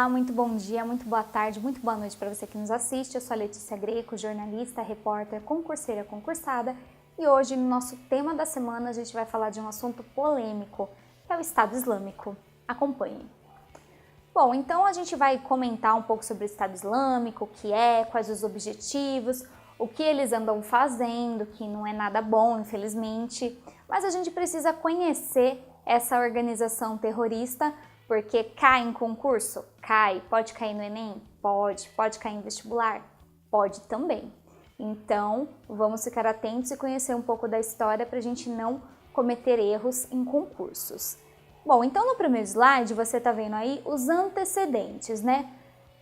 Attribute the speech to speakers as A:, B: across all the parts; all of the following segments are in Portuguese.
A: Olá, muito bom dia, muito boa tarde, muito boa noite para você que nos assiste. Eu sou a Letícia Greco, jornalista, repórter, concurseira, concursada, e hoje no nosso tema da semana a gente vai falar de um assunto polêmico, que é o Estado Islâmico. Acompanhe. Bom, então a gente vai comentar um pouco sobre o Estado Islâmico, o que é, quais os objetivos, o que eles andam fazendo, que não é nada bom, infelizmente, mas a gente precisa conhecer essa organização terrorista, porque cai em concurso? Cai. Pode cair no Enem? Pode. Pode cair em vestibular? Pode também. Então, vamos ficar atentos e conhecer um pouco da história para a gente não cometer erros em concursos. Bom, então no primeiro slide você está vendo aí os antecedentes, né?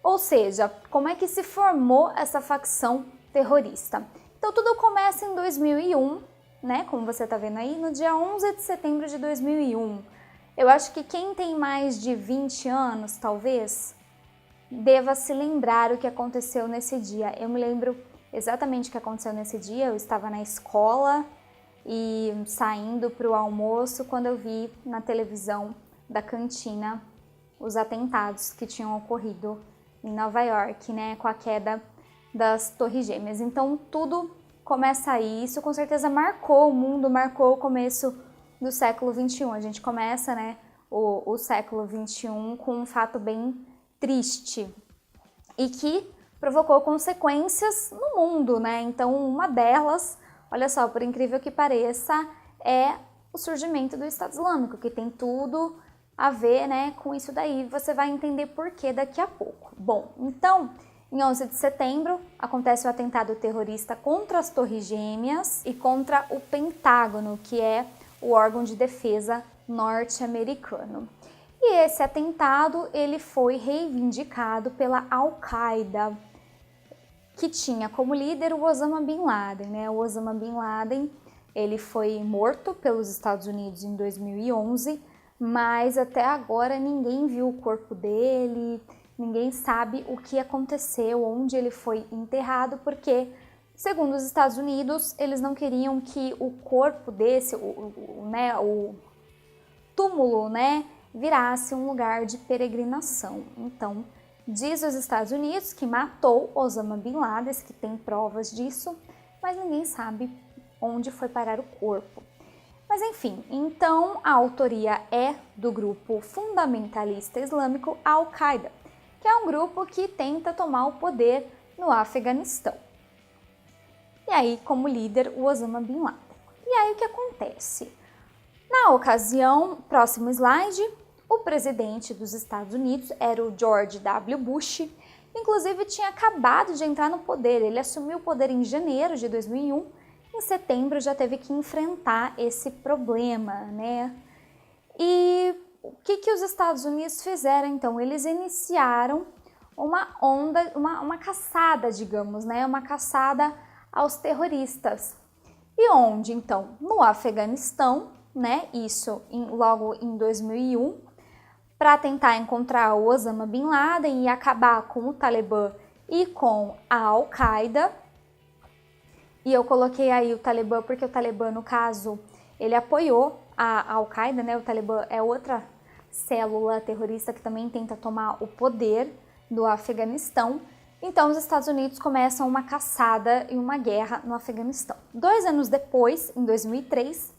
A: Ou seja, como é que se formou essa facção terrorista. Então tudo começa em 2001, né? Como você está vendo aí, no dia 11 de setembro de 2001. Eu acho que quem tem mais de 20 anos, talvez, deva se lembrar o que aconteceu nesse dia. Eu me lembro exatamente o que aconteceu nesse dia. Eu estava na escola e saindo para o almoço quando eu vi na televisão da cantina os atentados que tinham ocorrido em Nova York, né, com a queda das Torres Gêmeas. Então tudo começa aí. Isso com certeza marcou o mundo, marcou o começo do século XXI. A gente começa, né, o século XXI com um fato bem triste e que provocou consequências no mundo, né? Então, uma delas, olha só, por incrível que pareça, é o surgimento do Estado Islâmico, que tem tudo a ver, né, com isso daí. Você vai entender por que daqui a pouco. Bom, então, em 11 de setembro, acontece o atentado terrorista contra as Torres Gêmeas e contra o Pentágono, que é o órgão de defesa norte-americano. E esse atentado ele foi reivindicado pela Al-Qaeda, que tinha como líder o Osama Bin Laden, né? O Osama Bin Laden, ele foi morto pelos Estados Unidos em 2011, mas até agora ninguém viu o corpo dele, ninguém sabe o que aconteceu, onde ele foi enterrado, porque segundo os Estados Unidos, eles não queriam que o corpo desse, o túmulo, né, virasse um lugar de peregrinação. Então, diz os Estados Unidos que matou Osama Bin Laden, que tem provas disso, mas ninguém sabe onde foi parar o corpo. Mas enfim, então a autoria é do grupo fundamentalista islâmico Al-Qaeda, que é um grupo que tenta tomar o poder no Afeganistão. E aí, como líder, o Osama Bin Laden. E aí, o que acontece? Na ocasião, próximo slide, o presidente dos Estados Unidos era o George W. Bush, inclusive tinha acabado de entrar no poder. Ele assumiu o poder em janeiro de 2001, em setembro já teve que enfrentar esse problema, né? E o que os Estados Unidos fizeram, então? Eles iniciaram uma onda, uma caçada, digamos, né? Uma caçada aos terroristas. E onde, então? No Afeganistão, né? Isso logo em 2001, para tentar encontrar o Osama Bin Laden e acabar com o Talibã e com a Al-Qaeda. E eu coloquei aí o Talibã porque o Talibã, no caso, ele apoiou a Al-Qaeda, né? O Talibã é outra célula terrorista que também tenta tomar o poder do Afeganistão. Então, os Estados Unidos começam uma caçada e uma guerra no Afeganistão. 2 anos depois, em 2003,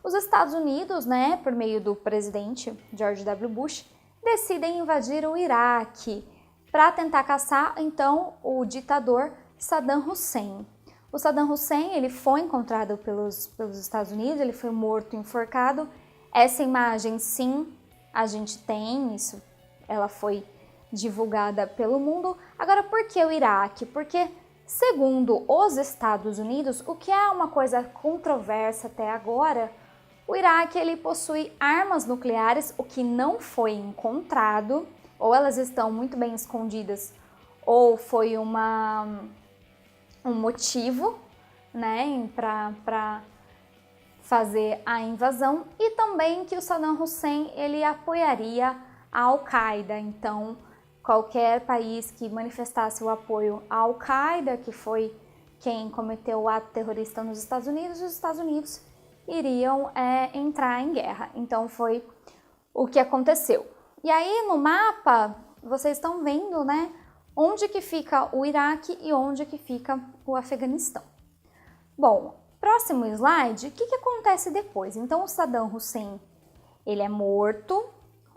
A: os Estados Unidos, né, por meio do presidente George W. Bush, decidem invadir o Iraque para tentar caçar, então, o ditador Saddam Hussein. O Saddam Hussein ele foi encontrado pelos Estados Unidos, ele foi morto, enforcado. Essa imagem, sim, a gente tem, isso, ela foi divulgada pelo mundo. Agora, por que o Iraque? Porque, segundo os Estados Unidos, o que é uma coisa controversa até agora, o Iraque ele possui armas nucleares, o que não foi encontrado, ou elas estão muito bem escondidas, ou foi um motivo, né, para fazer a invasão, e também que o Saddam Hussein ele apoiaria a Al-Qaeda. Então, qualquer país que manifestasse o apoio à Al-Qaeda, que foi quem cometeu o ato terrorista nos Estados Unidos, os Estados Unidos iriam entrar em guerra. Então foi o que aconteceu. E aí no mapa vocês estão vendo, né, onde que fica o Iraque e onde que fica o Afeganistão. Bom, próximo slide, o que acontece depois? Então, o Saddam Hussein, ele é morto,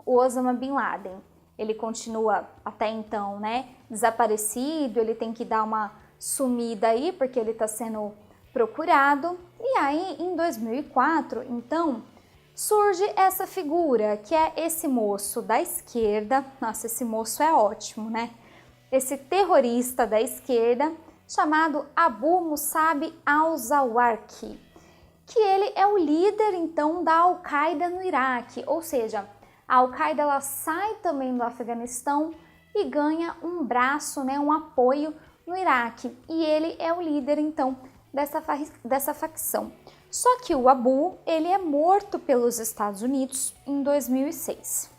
A: o Osama Bin Laden, ele continua até então, né, desaparecido, ele tem que dar uma sumida aí, porque ele está sendo procurado. E aí, em 2004, então, surge essa figura, que é esse moço da esquerda. Nossa, esse moço é ótimo, né? Esse terrorista da esquerda, chamado Abu Musab al-Zawahiri, que ele é o líder, então, da Al-Qaeda no Iraque, ou seja, a Al-Qaeda ela sai também do Afeganistão e ganha um braço, né, um apoio no Iraque, e ele é o líder, então, dessa facção. Só que o Abu, ele é morto pelos Estados Unidos em 2006.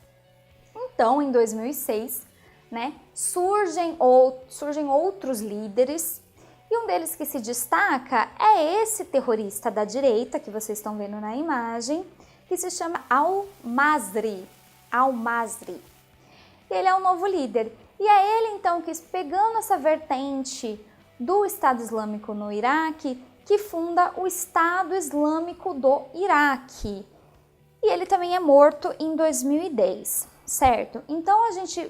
A: Então, em 2006, né, surgem outros líderes, e um deles que se destaca é esse terrorista da direita, que vocês estão vendo na imagem, que se chama al-Masri. Ele é o novo líder. E é ele, então, que, pegando essa vertente do Estado Islâmico no Iraque, que funda o Estado Islâmico do Iraque. E ele também é morto em 2010, certo? Então,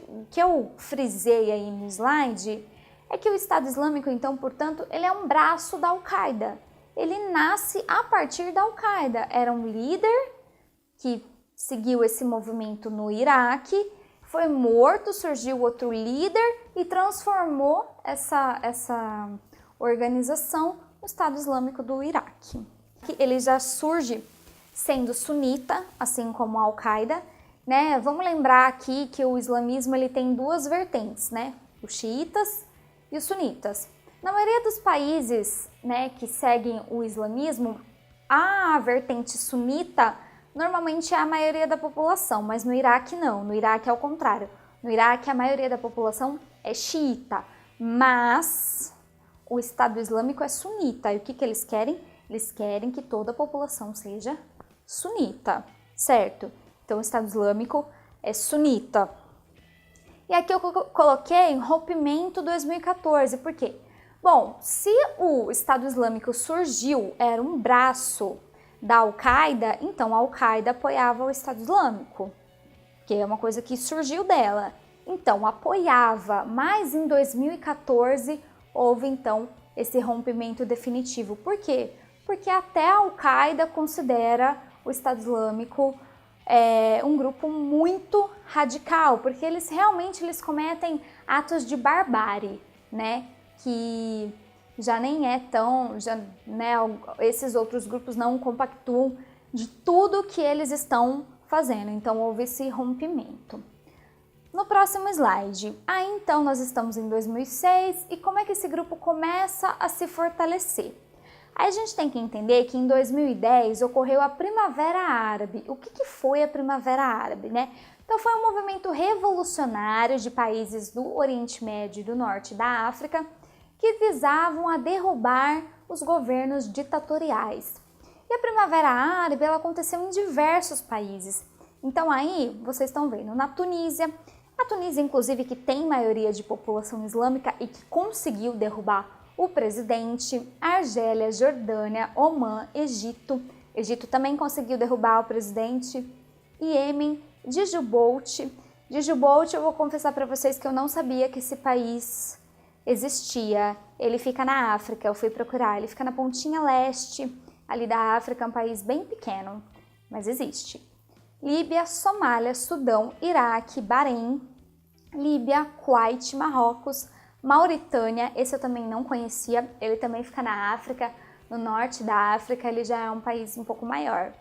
A: o que eu frisei aí no slide é que o Estado Islâmico, então, portanto, ele é um braço da Al-Qaeda. Ele nasce a partir da Al-Qaeda. Era um líder que seguiu esse movimento no Iraque, foi morto, surgiu outro líder e transformou essa organização no Estado Islâmico do Iraque. Ele já surge sendo sunita, assim como a Al-Qaeda, né? Vamos lembrar aqui que o islamismo ele tem duas vertentes, né? Os xiitas e os sunitas. Na maioria dos países, né, que seguem o islamismo, a vertente sunita normalmente é a maioria da população, mas no Iraque não, no Iraque é o contrário. No Iraque a maioria da população é xiita, mas o Estado Islâmico é sunita. E o que eles querem? Eles querem que toda a população seja sunita, certo? Então o Estado Islâmico é sunita. E aqui eu coloquei rompimento 2014, por quê? Bom, se o Estado Islâmico surgiu, era um braço da Al-Qaeda, então a Al-Qaeda apoiava o Estado Islâmico, que é uma coisa que surgiu dela. Então apoiava, mas em 2014 houve então esse rompimento definitivo. Por quê? Porque até a Al-Qaeda considera o Estado Islâmico um grupo muito radical, porque eles realmente cometem atos de barbárie, né? Que já nem é tão, né, esses outros grupos não compactuam de tudo que eles estão fazendo, então houve esse rompimento. No próximo slide, aí então nós estamos em 2006 e como é que esse grupo começa a se fortalecer? Aí a gente tem que entender que em 2010 ocorreu a Primavera Árabe. O que foi a Primavera Árabe, né? Então foi um movimento revolucionário de países do Oriente Médio e do Norte da África que visavam a derrubar os governos ditatoriais. E a Primavera Árabe ela aconteceu em diversos países. Então aí vocês estão vendo na Tunísia, a Tunísia inclusive que tem maioria de população islâmica e que conseguiu derrubar o presidente, Argélia, Jordânia, Omã, Egito. Egito também conseguiu derrubar o presidente, Iêmen, Djibouti. Djibouti, eu vou confessar para vocês que eu não sabia que esse país existia. Ele fica na África, eu fui procurar. Ele fica na pontinha leste ali da África, um país bem pequeno, mas existe. Líbia, Somália, Sudão, Iraque, Bahrein, Líbia, Kuwait, Marrocos, Mauritânia, esse eu também não conhecia, ele também fica na África, no norte da África, ele já é um país um pouco maior.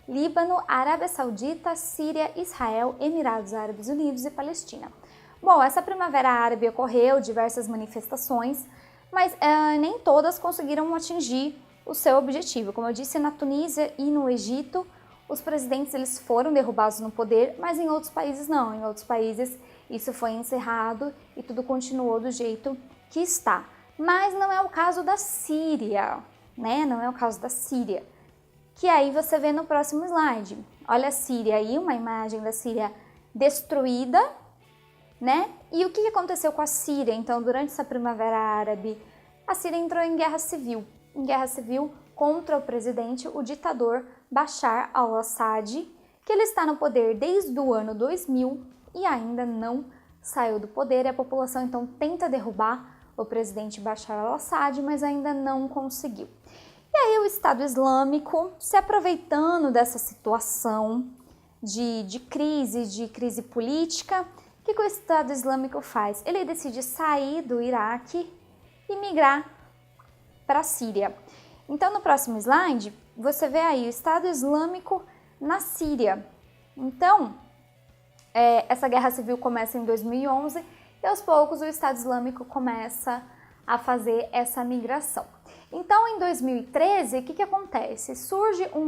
A: Líbano, Arábia Saudita, Síria, Israel, Emirados Árabes Unidos e Palestina. Bom, essa Primavera Árabe ocorreu, diversas manifestações, mas nem todas conseguiram atingir o seu objetivo. Como eu disse, na Tunísia e no Egito, os presidentes eles foram derrubados no poder, mas em outros países não. Em outros países isso foi encerrado e tudo continuou do jeito que está. Mas não é o caso da Síria, né? Não é o caso da Síria. Que aí você vê no próximo slide. Olha a Síria aí, uma imagem da Síria destruída né? E o que aconteceu com a Síria? Então, durante essa Primavera Árabe, a Síria entrou em guerra civil contra o presidente, o ditador Bashar al-Assad, que ele está no poder desde o ano 2000 e ainda não saiu do poder. E a população então tenta derrubar o presidente Bashar al-Assad, mas ainda não conseguiu. E aí o Estado Islâmico, se aproveitando dessa situação de crise política, o que o Estado Islâmico faz? Ele decide sair do Iraque e migrar para a Síria. Então, no próximo slide, você vê aí o Estado Islâmico na Síria. Então, essa guerra civil começa em 2011 e aos poucos o Estado Islâmico começa a fazer essa migração. Então, em 2013, o que acontece? Surge um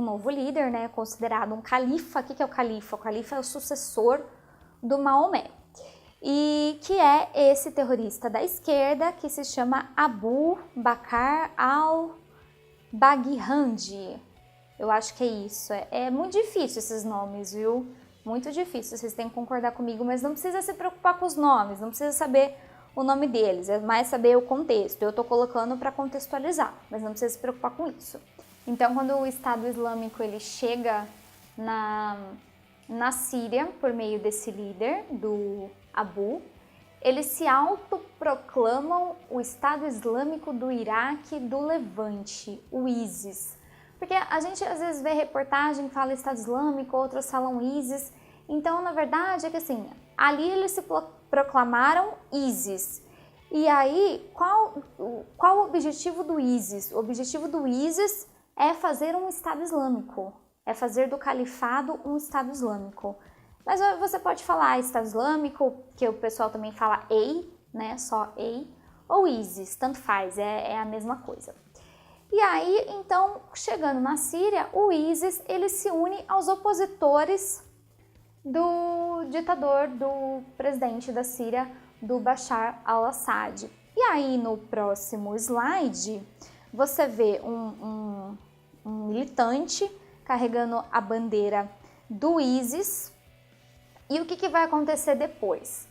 A: novo líder, né, considerado um califa. O que é o califa? O califa é o sucessor do Maomé. E que é esse terrorista da esquerda que se chama Abu Bakr al-Baghdadi. Eu acho que é isso. É muito difícil esses nomes, viu? Muito difícil. Vocês têm que concordar comigo, mas não precisa se preocupar com os nomes, não precisa saber o nome deles, é mais saber o contexto. Eu tô colocando para contextualizar, mas não precisa se preocupar com isso. Então, quando o Estado Islâmico ele chega na Síria, por meio desse líder, do Abu, eles se autoproclamam o Estado Islâmico do Iraque e do Levante, o ISIS. Porque a gente às vezes vê reportagem que fala Estado Islâmico, outros falam ISIS. Então, na verdade, é que assim, ali eles se proclamaram ISIS. E aí, qual o objetivo do ISIS? O objetivo do ISIS é fazer um Estado Islâmico, é fazer do califado um Estado Islâmico. Mas você pode falar Estado Islâmico, que o pessoal também fala EI, né, só EI, ou ISIS, tanto faz, é a mesma coisa. E aí, então, chegando na Síria, o ISIS ele se une aos opositores do ditador, do presidente da Síria, do Bashar al-Assad. E aí, no próximo slide, você vê um militante carregando a bandeira do ISIS. E o que vai acontecer depois?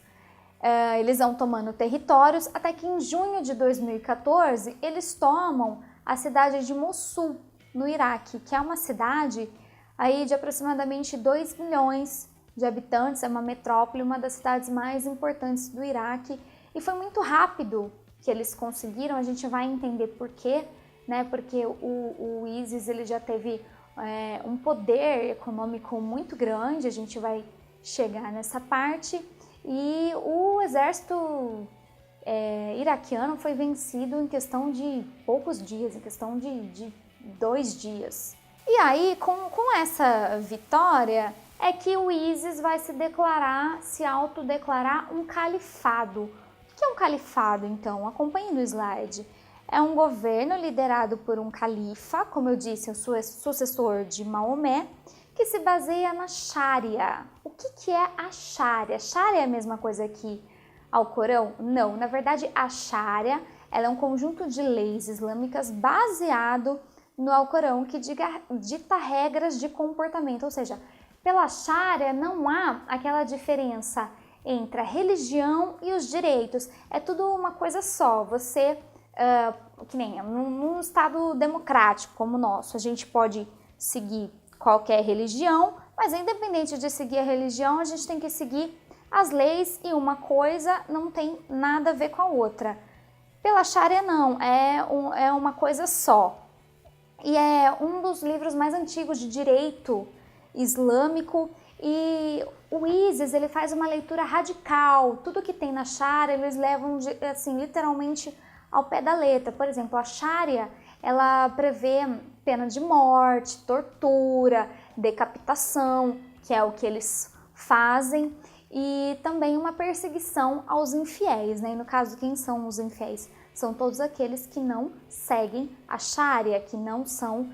A: Eles vão tomando territórios, até que em junho de 2014, eles tomam a cidade de Mossul, no Iraque, que é uma cidade aí de aproximadamente 2 milhões de habitantes, é uma metrópole, uma das cidades mais importantes do Iraque, e foi muito rápido que eles conseguiram. A gente vai entender por quê, né? Porque o ISIS ele já teve um poder econômico muito grande, a gente vai chegar nessa parte, e o exército iraquiano foi vencido em questão de poucos dias, em questão de 2 dias. E aí, com essa vitória, é que o ISIS vai se autodeclarar um califado. O que é um califado, então? Acompanhe no slide. É um governo liderado por um califa, como eu disse, o sucessor de Maomé, que se baseia na Sharia. O que é a Sharia? Sharia é a mesma coisa que ao Corão? Não, na verdade a Sharia ela é um conjunto de leis islâmicas baseado no Alcorão que dita regras de comportamento, ou seja, pela Sharia não há aquela diferença entre a religião e os direitos, é tudo uma coisa só. Você, que nem num estado democrático como o nosso, a gente pode seguir qualquer religião, mas independente de seguir a religião, a gente tem que seguir as leis e uma coisa não tem nada a ver com a outra. Pela Sharia não, é uma coisa só. E é um dos livros mais antigos de direito islâmico, e o ISIS ele faz uma leitura radical. Tudo que tem na Sharia eles levam assim, literalmente ao pé da letra. Por exemplo, a Sharia ela prevê pena de morte, tortura, decapitação, que é o que eles fazem, e também uma perseguição aos infiéis, né? E no caso, quem são os infiéis? São todos aqueles que não seguem a Sharia, que não são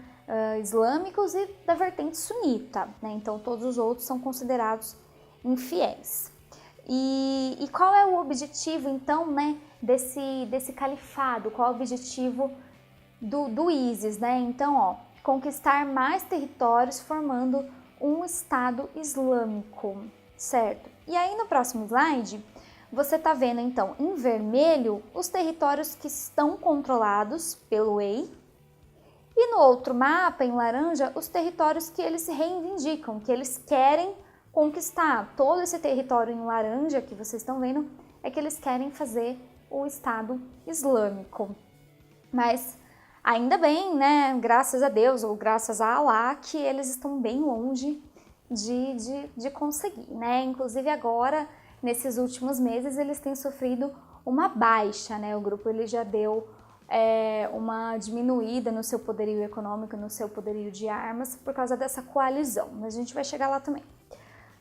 A: islâmicos e da vertente sunita, né? Então todos os outros são considerados infiéis. E qual é o objetivo então, né, desse califado? Qual é o objetivo do ISIS, né? Então, ó, conquistar mais territórios formando um Estado Islâmico, certo? E aí no próximo slide, você está vendo então em vermelho os territórios que estão controlados pelo Wei, e no outro mapa, em laranja, os territórios que eles se reivindicam, que eles querem conquistar. Todo esse território em laranja que vocês estão vendo é que eles querem fazer o Estado Islâmico. Mas ainda bem, né, graças a Deus ou graças a Allah, que eles estão bem longe de conseguir, né? Inclusive agora, nesses últimos meses, eles têm sofrido uma baixa, né? O grupo ele já deu uma diminuída no seu poderio econômico, no seu poderio de armas, por causa dessa coalizão, mas a gente vai chegar lá também.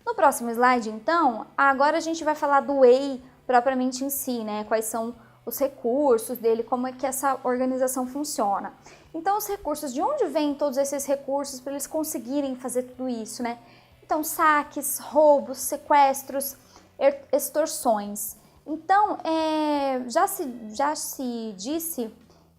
A: No próximo slide, então, agora a gente vai falar do Wei propriamente em si, né? Quais são os recursos dele, como é que essa organização funciona. Então, os recursos, de onde vêm todos esses recursos para eles conseguirem fazer tudo isso, né? Então, saques, roubos, sequestros, extorsões. Então, já se disse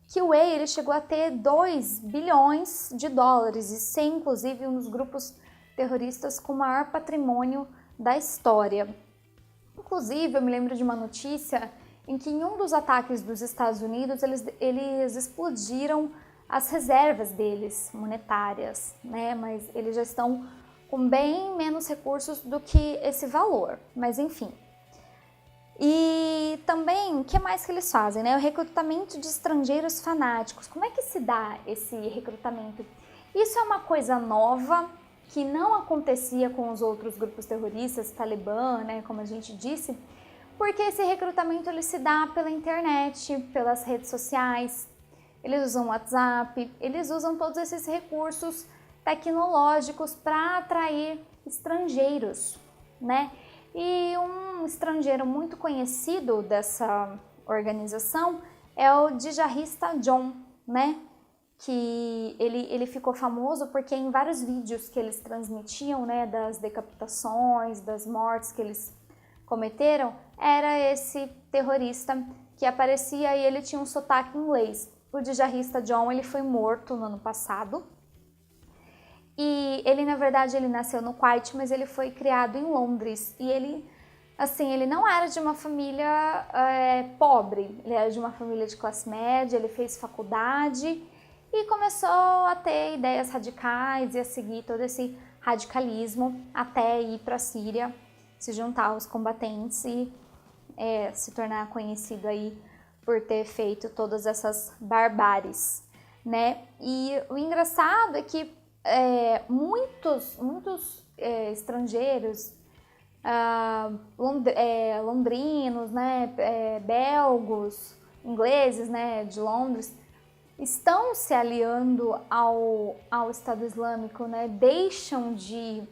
A: que o Wei ele chegou a ter 2 bilhões de dólares e ser, inclusive, um dos grupos terroristas com maior patrimônio da história. Inclusive, eu me lembro de uma notícia em que em um dos ataques dos Estados Unidos, eles explodiram as reservas deles, monetárias, né? Mas eles já estão com bem menos recursos do que esse valor, mas enfim. E também, o que mais que eles fazem, né? O recrutamento de estrangeiros fanáticos. Como é que se dá esse recrutamento? Isso é uma coisa nova, que não acontecia com os outros grupos terroristas, Talibã, né, como a gente disse, porque esse recrutamento ele se dá pela internet, pelas redes sociais, eles usam WhatsApp, eles usam todos esses recursos tecnológicos para atrair estrangeiros, né? E um estrangeiro muito conhecido dessa organização é o Djihadista John, né? Que ele ficou famoso porque em vários vídeos que eles transmitiam, né, das decapitações, das mortes que eles cometeram, era esse terrorista que aparecia e ele tinha um sotaque inglês. O Djihadista John, ele foi morto no ano passado e ele, na verdade, ele nasceu no Kuwait, mas ele foi criado em Londres e ele, assim, ele não era de uma família pobre, ele era de uma família de classe média, ele fez faculdade e começou a ter ideias radicais e a seguir todo esse radicalismo até ir para a Síria, se juntar aos combatentes e se tornar conhecido aí por ter feito todas essas barbáries, né? E o engraçado é que muitos estrangeiros, londrinos, né, belgos, ingleses, né, de Londres, estão se aliando ao Estado Islâmico, né? Deixam de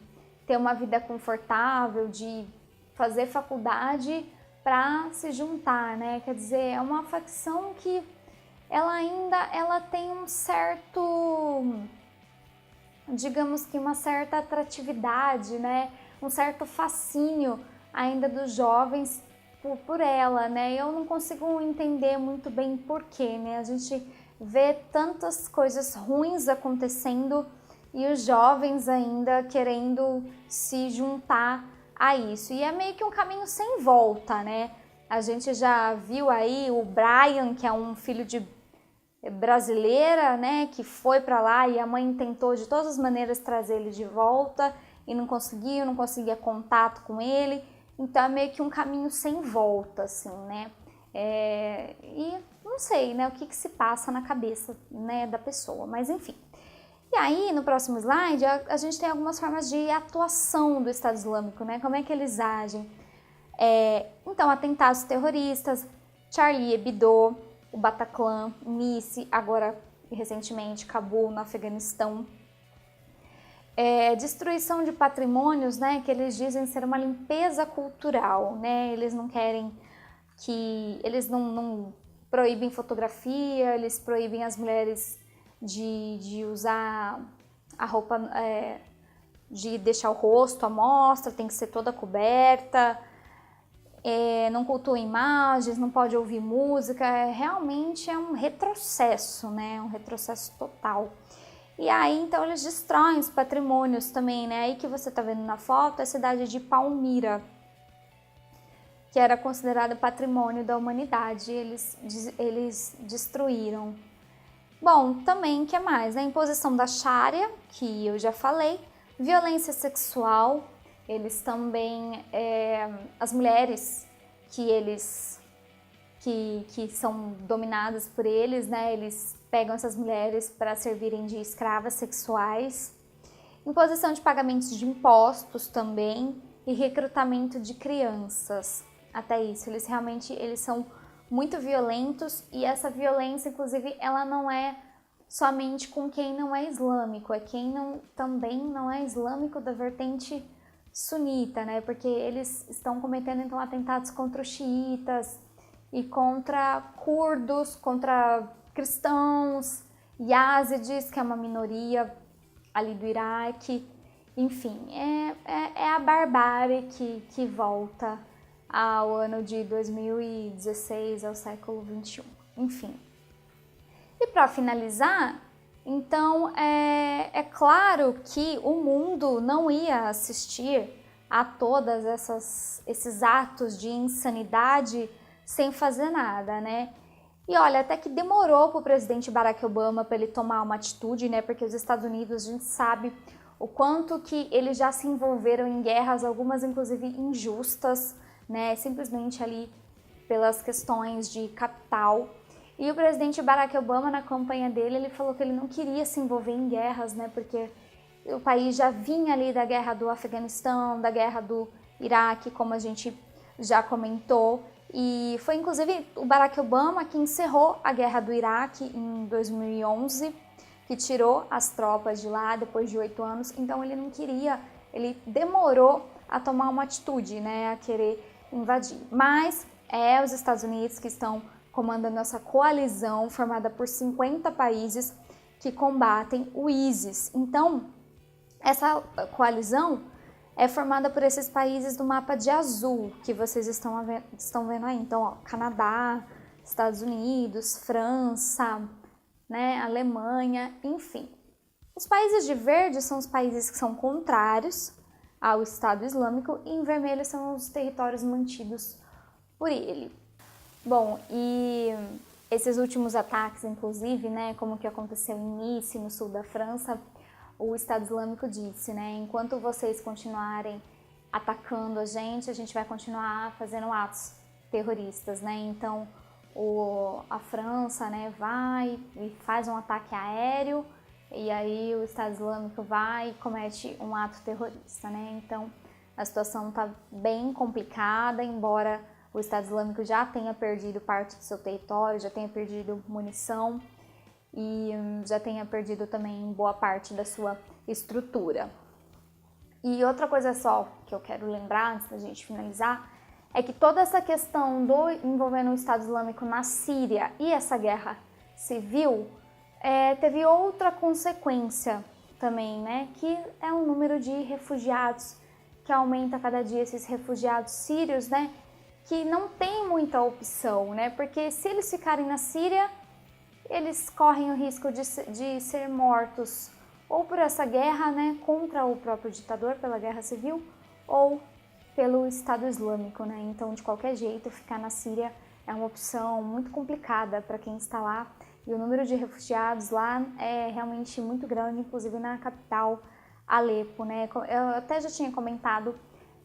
A: ter uma vida confortável, de fazer faculdade para se juntar, né? Quer dizer, é uma facção que ela tem um certo, digamos que uma certa atratividade, né? Um certo fascínio ainda dos jovens por ela, né? Eu não consigo entender muito bem porquê, né? A gente vê tantas coisas ruins acontecendo e os jovens ainda querendo se juntar a isso. E é meio que um caminho sem volta, né? A gente já viu aí o Brian, que é um filho de brasileira, né, que foi para lá e a mãe tentou de todas as maneiras trazer ele de volta e não conseguia contato com ele. Então é meio que um caminho sem volta, assim, né? E não sei, né, o que se passa na cabeça, né, da pessoa, mas enfim. E aí, no próximo slide, a gente tem algumas formas de atuação do Estado Islâmico, né? Como é que eles agem? Então, atentados terroristas, Charlie Hebdo, o Bataclan, Nice, agora recentemente Cabul, no Afeganistão. Destruição de patrimônios, né? Que eles dizem ser uma limpeza cultural, né? Eles não querem que... Eles não proíbem fotografia, eles proíbem as mulheres de usar a roupa, de deixar o rosto à mostra, tem que ser toda coberta, não cultuam imagens, não pode ouvir música, realmente é um retrocesso, né? Um retrocesso total. E aí, então, eles destroem os patrimônios também, né? Aí que você tá vendo na foto é a cidade de Palmira, que era considerada patrimônio da humanidade, eles destruíram. Bom, também, que mais? A imposição da Sharia, que eu já falei, violência sexual, eles também, as mulheres que são dominadas por eles, né, eles pegam essas mulheres para servirem de escravas sexuais, imposição de pagamentos de impostos também e recrutamento de crianças. Até isso, eles são muito violentos e essa violência, inclusive, ela não é somente com quem não é islâmico, é quem também não é islâmico da vertente sunita, né? Porque eles estão cometendo então atentados contra os xiitas e contra curdos, contra cristãos, yazidis, que é uma minoria ali do Iraque. Enfim, é a barbárie que volta ao ano de 2016, ao século XXI. Enfim. E para finalizar, então é claro que o mundo não ia assistir a todos esses atos de insanidade sem fazer nada, né? E olha, até que demorou para o presidente Barack Obama para ele tomar uma atitude, né? Porque os Estados Unidos, a gente sabe o quanto que eles já se envolveram em guerras, algumas inclusive injustas, né? Simplesmente ali pelas questões de capital. E o presidente Barack Obama, na campanha dele, ele falou que ele não queria se envolver em guerras, né? Porque o país já vinha ali da guerra do Afeganistão, da guerra do Iraque, como a gente já comentou. E foi inclusive o Barack Obama que encerrou a guerra do Iraque em 2011, que tirou as tropas de lá depois de 8 anos. Então ele não queria, ele demorou a tomar uma atitude, né? A querer invadir. Mas é os Estados Unidos que estão comandando essa coalizão formada por 50 países que combatem o ISIS. Então, essa coalizão é formada por esses países do mapa de azul que vocês estão vendo aí. Então, ó, Canadá, Estados Unidos, França, né, Alemanha, enfim. Os países de verde são os países que são contrários ao Estado Islâmico e em vermelho são os territórios mantidos por ele. Bom, e esses últimos ataques, inclusive, né, como que aconteceu em Nice, no sul da França, o Estado Islâmico disse, né, enquanto vocês continuarem atacando a gente vai continuar fazendo atos terroristas, né, então a França, né, vai e faz um ataque aéreo e aí o Estado Islâmico vai e comete um ato terrorista, né, então a situação está bem complicada, embora o Estado Islâmico já tenha perdido parte do seu território, já tenha perdido munição e já tenha perdido também boa parte da sua estrutura. E outra coisa só que eu quero lembrar antes da gente finalizar é que toda essa questão envolvendo o Estado Islâmico na Síria e essa guerra civil teve outra consequência também, né? Que é o número de refugiados que aumenta cada dia, esses refugiados sírios, né? Que não tem muita opção, né? Porque se eles ficarem na Síria, eles correm o risco de ser mortos ou por essa guerra, né, contra o próprio ditador, pela guerra civil, ou pelo Estado Islâmico, né? Então, de qualquer jeito, ficar na Síria é uma opção muito complicada para quem está lá. E o número de refugiados lá é realmente muito grande, inclusive na capital, Alepo, né? Eu até já tinha comentado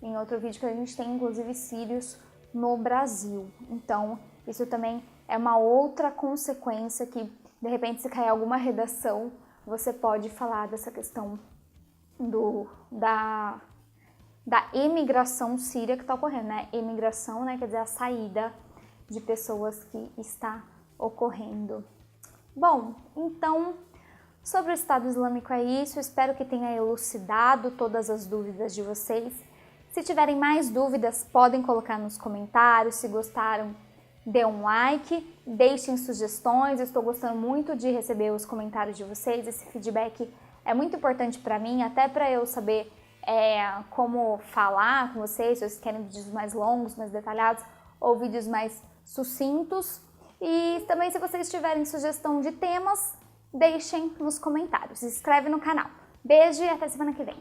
A: em outro vídeo que a gente tem, inclusive, sírios no Brasil. Então, isso também é uma outra consequência que, de repente, se cair alguma redação, você pode falar dessa questão da emigração síria que está ocorrendo, né? Emigração, né, quer dizer, a saída de pessoas que está ocorrendo. Bom, então, sobre o Estado Islâmico é isso. Espero que tenha elucidado todas as dúvidas de vocês. Se tiverem mais dúvidas, podem colocar nos comentários. Se gostaram, dê um like, deixem sugestões. Eu estou gostando muito de receber os comentários de vocês. Esse feedback é muito importante para mim, até para eu saber como falar com vocês, se vocês querem vídeos mais longos, mais detalhados, ou vídeos mais sucintos. E também, se vocês tiverem sugestão de temas, deixem nos comentários. Se inscreve no canal. Beijo e até semana que vem.